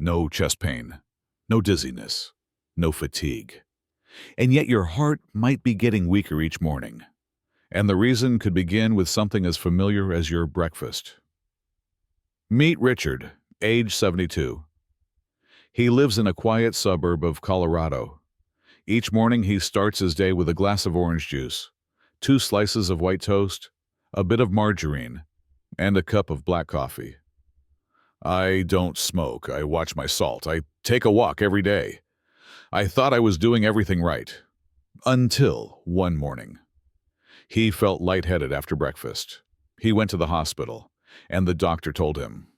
no chest pain, no dizziness, no fatigue. And yet your heart might be getting weaker each morning. And the reason could begin with something as familiar as your breakfast. Meet Richard, age 72. He lives in a quiet suburb of Colorado. Each morning he starts his day with a glass of orange juice, 2 slices of white toast, a bit of margarine, and a cup of black coffee. I don't smoke, I watch my salt, I take a walk every day. I thought I was doing everything right. Until one morning. He felt lightheaded after breakfast. He went to the hospital, and the doctor told him,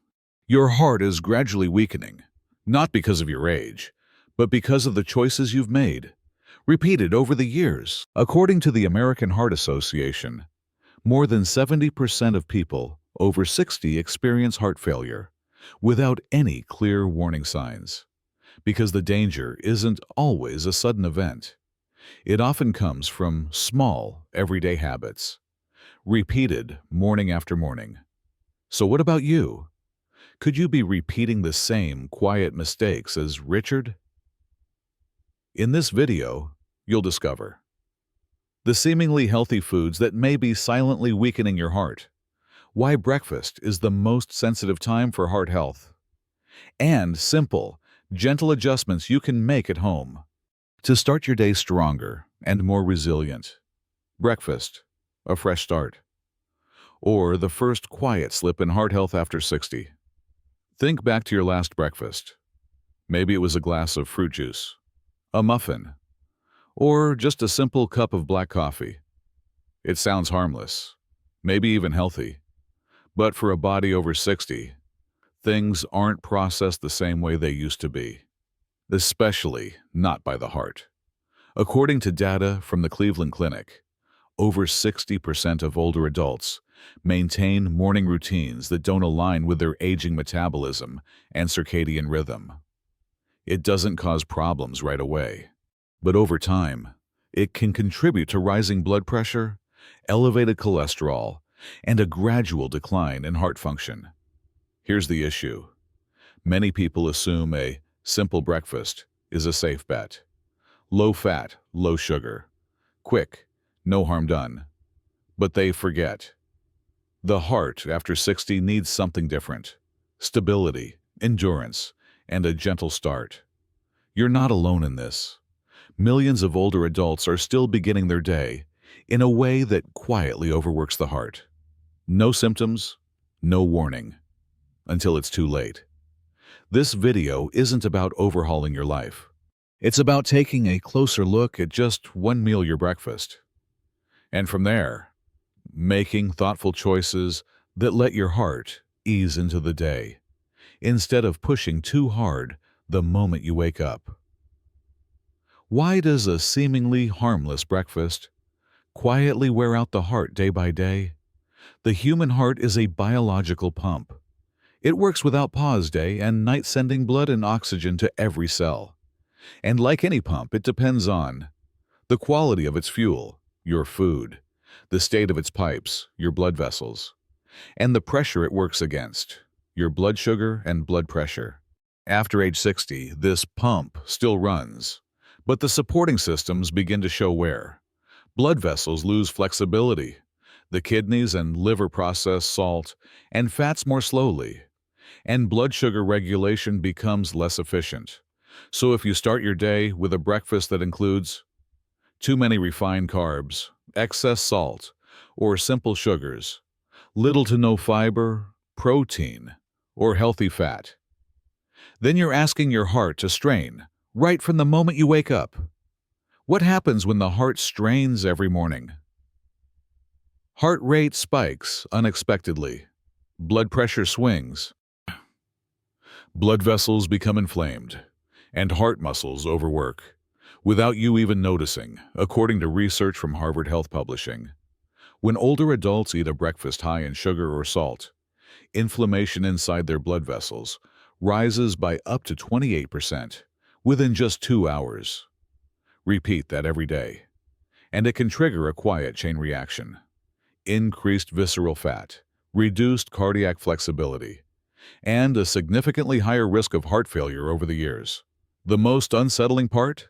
"Your heart is gradually weakening, not because of your age, but because of the choices you've made, repeated over the years." According to the American Heart Association, more than 70% of people over 60 experience heart failure without any clear warning signs, because the danger isn't always a sudden event. It often comes from small, everyday habits, repeated morning after morning. So what about you? Could you be repeating the same quiet mistakes as Richard? In this video, you'll discover the seemingly healthy foods that may be silently weakening your heart, why breakfast is the most sensitive time for heart health, and simple, gentle adjustments you can make at home to start your day stronger and more resilient. Breakfast, a fresh start, or the first quiet slip in heart health after 60. Think back to your last breakfast. Maybe it was a glass of fruit juice, a muffin, or just a simple cup of black coffee. It sounds harmless, maybe even healthy, but for a body over 60, things aren't processed the same way they used to be, especially not by the heart. According to data from the Cleveland Clinic, over 60% of older adults maintain morning routines that don't align with their aging metabolism and circadian rhythm. It doesn't cause problems right away, but over time, it can contribute to rising blood pressure, elevated cholesterol, and a gradual decline in heart function. Here's the issue. Many people assume a simple breakfast is a safe bet. Low fat, low sugar. Quick, no harm done. But they forget. The heart after 60 needs something different. Stability, endurance, and a gentle start. You're not alone in this. Millions of older adults are still beginning their day in a way that quietly overworks the heart. No symptoms, no warning, until it's too late. This video isn't about overhauling your life. It's about taking a closer look at just one meal your breakfast. And from there, making thoughtful choices that let your heart ease into the day, instead of pushing too hard the moment you wake up. Why does a seemingly harmless breakfast quietly wear out the heart day by day? The human heart is a biological pump. It works without pause day and night, sending blood and oxygen to every cell. And like any pump, it depends on the quality of its fuel, your food, the state of its pipes, your blood vessels, and the pressure it works against, your blood sugar and blood pressure. After age 60, this pump still runs, but the supporting systems begin to show wear. Blood vessels lose flexibility. The kidneys and liver process salt and fats more slowly, and blood sugar regulation becomes less efficient. So if you start your day with a breakfast that includes too many refined carbs, excess salt, or simple sugars, little to no fiber, protein, or healthy fat, then you're asking your heart to strain right from the moment you wake up. What happens when the heart strains every morning? Heart rate spikes unexpectedly. Blood pressure swings. Blood vessels become inflamed, and heart muscles overwork, without you even noticing, according to research from Harvard Health Publishing. When older adults eat a breakfast high in sugar or salt, inflammation inside their blood vessels rises by up to 28% within just 2 hours. Repeat that every day, and it can trigger a quiet chain reaction. Increased visceral fat, reduced cardiac flexibility, and a significantly higher risk of heart failure over the years. The most unsettling part?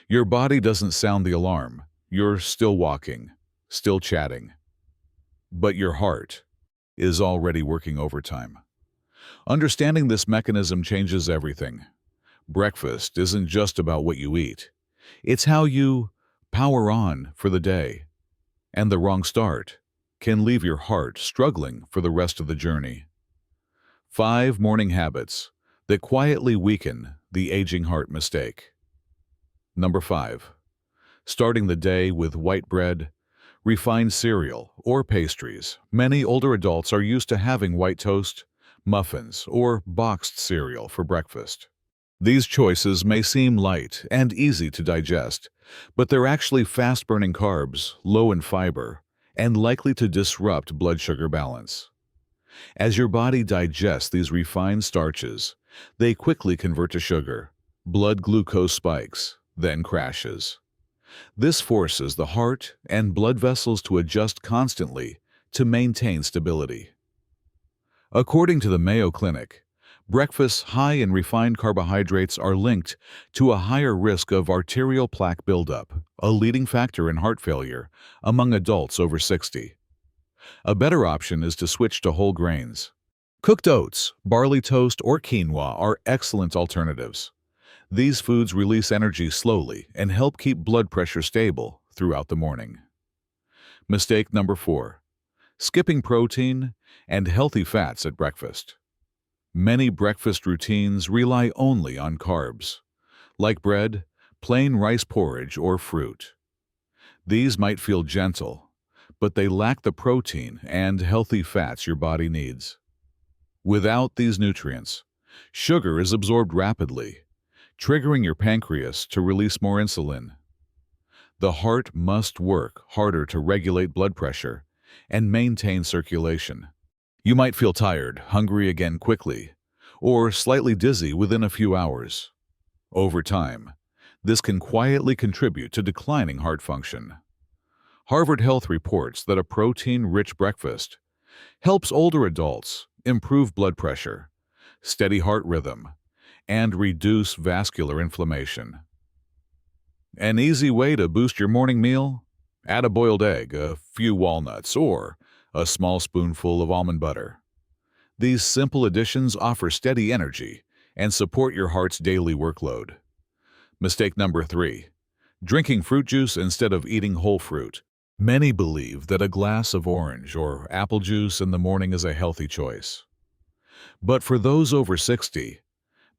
Your body doesn't sound the alarm. You're still walking, still chatting. But your heart is already working overtime. Understanding this mechanism changes everything. Breakfast isn't just about what you eat. It's how you power on for the day. And the wrong start can leave your heart struggling for the rest of the journey. 5 morning habits that quietly weaken the aging heart mistake. Number 5. Starting the day with white bread, refined cereal, or pastries. Many older adults are used to having white toast, muffins, or boxed cereal for breakfast. These choices may seem light and easy to digest, but they're actually fast-burning carbs, low in fiber, and likely to disrupt blood sugar balance. As your body digests these refined starches, they quickly convert to sugar. Blood glucose spikes, then crashes. This forces the heart and blood vessels to adjust constantly to maintain stability. According to the Mayo Clinic, breakfasts high in refined carbohydrates are linked to a higher risk of arterial plaque buildup, a leading factor in heart failure among adults over 60. A better option is to switch to whole grains. Cooked oats, barley toast, or quinoa are excellent alternatives. These foods release energy slowly and help keep blood pressure stable throughout the morning. Mistake number 4. Skipping protein and healthy fats at breakfast. Many breakfast routines rely only on carbs, like bread, plain rice porridge, or fruit. These might feel gentle, but they lack the protein and healthy fats your body needs. Without these nutrients, sugar is absorbed rapidly, triggering your pancreas to release more insulin. The heart must work harder to regulate blood pressure and maintain circulation. You might feel tired, hungry again quickly, or slightly dizzy within a few hours. Over time, this can quietly contribute to declining heart function. Harvard Health reports that a protein-rich breakfast helps older adults improve blood pressure, steady heart rhythm, and reduce vascular inflammation. An easy way to boost your morning meal? Add a boiled egg, a few walnuts, or a small spoonful of almond butter. These simple additions offer steady energy and support your heart's daily workload. Mistake number 3. Drinking fruit juice instead of eating whole fruit. Many believe that a glass of orange or apple juice in the morning is a healthy choice. But for those over 60,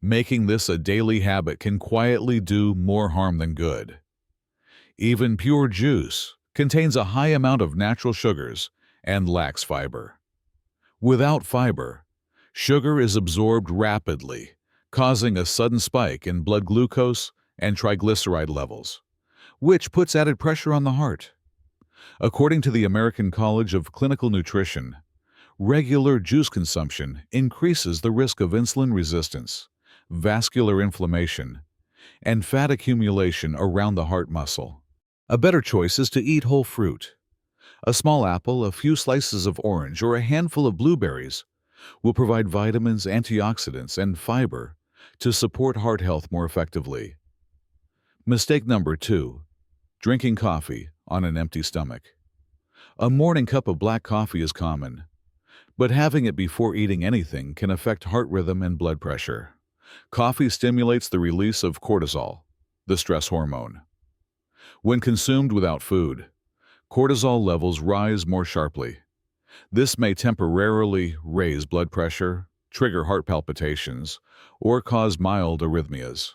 making this a daily habit can quietly do more harm than good. Even pure juice contains a high amount of natural sugars and lacks fiber. Without fiber, sugar is absorbed rapidly, causing a sudden spike in blood glucose and triglyceride levels, which puts added pressure on the heart. According to the American College of Clinical Nutrition, regular juice consumption increases the risk of insulin resistance, vascular inflammation, and fat accumulation around the heart muscle. A better choice is to eat whole fruit. A small apple, a few slices of orange, or a handful of blueberries will provide vitamins, antioxidants, and fiber to support heart health more effectively. Mistake number 2. Drinking coffee on an empty stomach. A morning cup of black coffee is common, but having it before eating anything can affect heart rhythm and blood pressure. Coffee stimulates the release of cortisol, the stress hormone. When consumed without food, cortisol levels rise more sharply. This may temporarily raise blood pressure, trigger heart palpitations, or cause mild arrhythmias.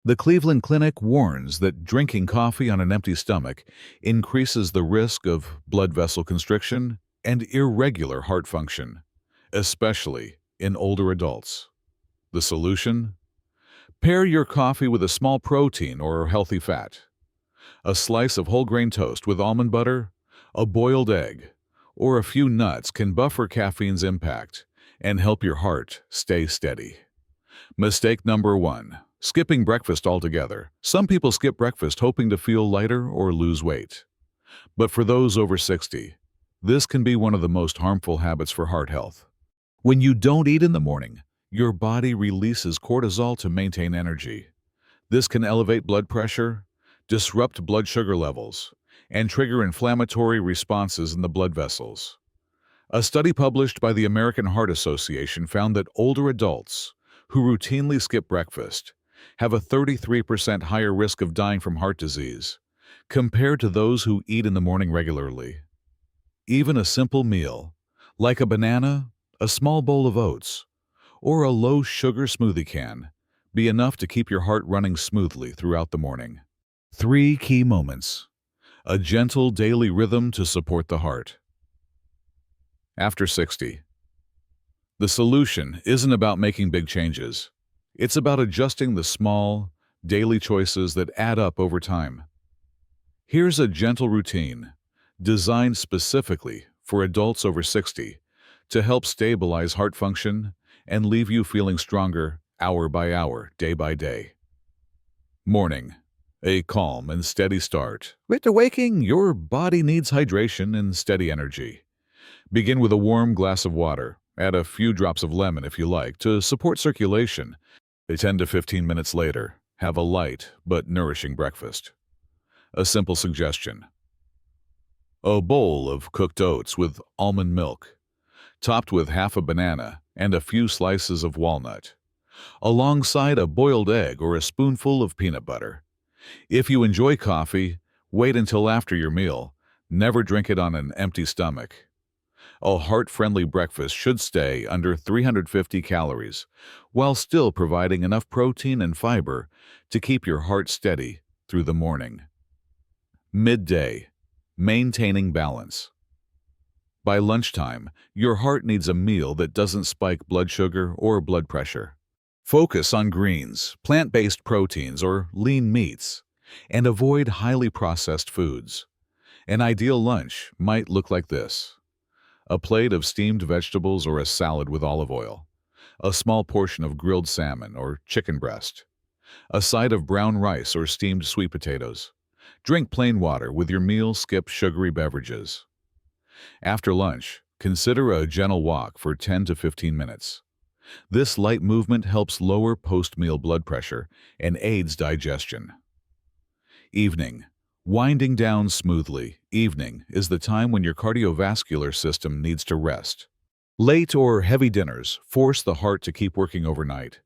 The Cleveland Clinic warns that drinking coffee on an empty stomach increases the risk of blood vessel constriction and irregular heart function, especially in older adults. The solution? Pair your coffee with a small protein or healthy fat. A slice of whole grain toast with almond butter, a boiled egg, or a few nuts can buffer caffeine's impact and help your heart stay steady. Mistake number 1. Skipping breakfast altogether. Some people skip breakfast hoping to feel lighter or lose weight. But for those over 60, this can be one of the most harmful habits for heart health. When you don't eat in the morning, your body releases cortisol to maintain energy. This can elevate blood pressure, disrupt blood sugar levels, and trigger inflammatory responses in the blood vessels. A study published by the American Heart Association found that older adults who routinely skip breakfast have a 33% higher risk of dying from heart disease compared to those who eat in the morning regularly. Even a simple meal, like a banana, a small bowl of oats, or a low-sugar smoothie can be enough to keep your heart running smoothly throughout the morning. 3 key moments. A gentle daily rhythm to support the heart. After 60. The solution isn't about making big changes. It's about adjusting the small, daily choices that add up over time. Here's a gentle routine designed specifically for adults over 60 to help stabilize heart function and leave you feeling stronger hour by hour, day by day. Morning. A calm and steady start. With waking, your body needs hydration and steady energy. Begin with a warm glass of water. Add a few drops of lemon if you like to support circulation. 10 to 15 minutes later, have a light but nourishing breakfast. A simple suggestion. A bowl of cooked oats with almond milk, topped with half a banana and a few slices of walnut, alongside a boiled egg or a spoonful of peanut butter. If you enjoy coffee, wait until after your meal. Never drink it on an empty stomach. A heart-friendly breakfast should stay under 350 calories, while still providing enough protein and fiber to keep your heart steady through the morning. Midday. Maintaining balance. By lunchtime, your heart needs a meal that doesn't spike blood sugar or blood pressure. Focus on greens, plant-based proteins, or lean meats, and avoid highly processed foods. An ideal lunch might look like this: a plate of steamed vegetables or a salad with olive oil, a small portion of grilled salmon or chicken breast, a side of brown rice or steamed sweet potatoes. Drink plain water with your meal, skip sugary beverages. After lunch, consider a gentle walk for 10 to 15 minutes. This light movement helps lower post-meal blood pressure and aids digestion. Evening. Winding down smoothly. Evening is the time when your cardiovascular system needs to rest. Late or heavy dinners force the heart to keep working overnight.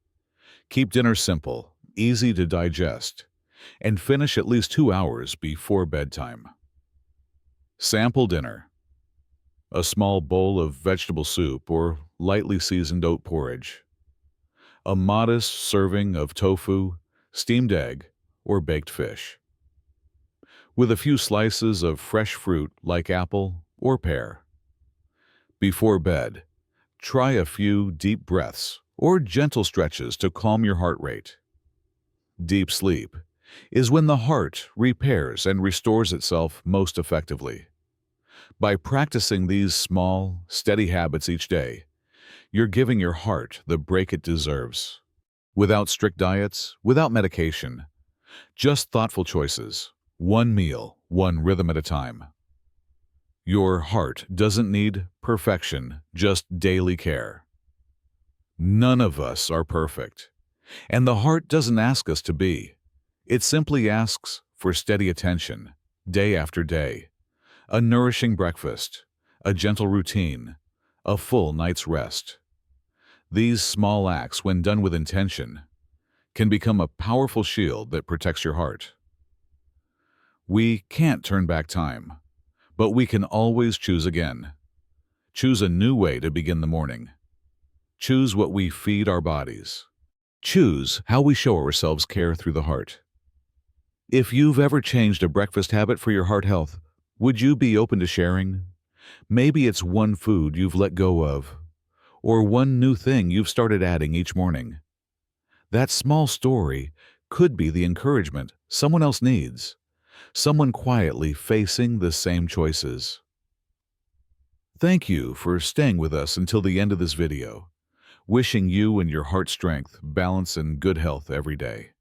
Keep dinner simple, easy to digest, and finish at least 2 hours before bedtime. Sample dinner. A small bowl of vegetable soup or lightly seasoned oat porridge. A modest serving of tofu, steamed egg, or baked fish. With a few slices of fresh fruit like apple or pear. Before bed, try a few deep breaths or gentle stretches to calm your heart rate. Deep sleep is when the heart repairs and restores itself most effectively. By practicing these small, steady habits each day, you're giving your heart the break it deserves. Without strict diets, without medication, just thoughtful choices, one meal, one rhythm at a time. Your heart doesn't need perfection, just daily care. None of us are perfect, and the heart doesn't ask us to be. It simply asks for steady attention, day after day. A nourishing breakfast, a gentle routine, a full night's rest. These small acts, when done with intention, can become a powerful shield that protects your heart. We can't turn back time, but we can always choose again. Choose a new way to begin the morning. Choose what we feed our bodies. Choose how we show ourselves care through the heart. If you've ever changed a breakfast habit for your heart health, would you be open to sharing? Maybe it's one food you've let go of, or one new thing you've started adding each morning. That small story could be the encouragement someone else needs, someone quietly facing the same choices. Thank you for staying with us until the end of this video. Wishing you and your heart strength, balance, and good health every day.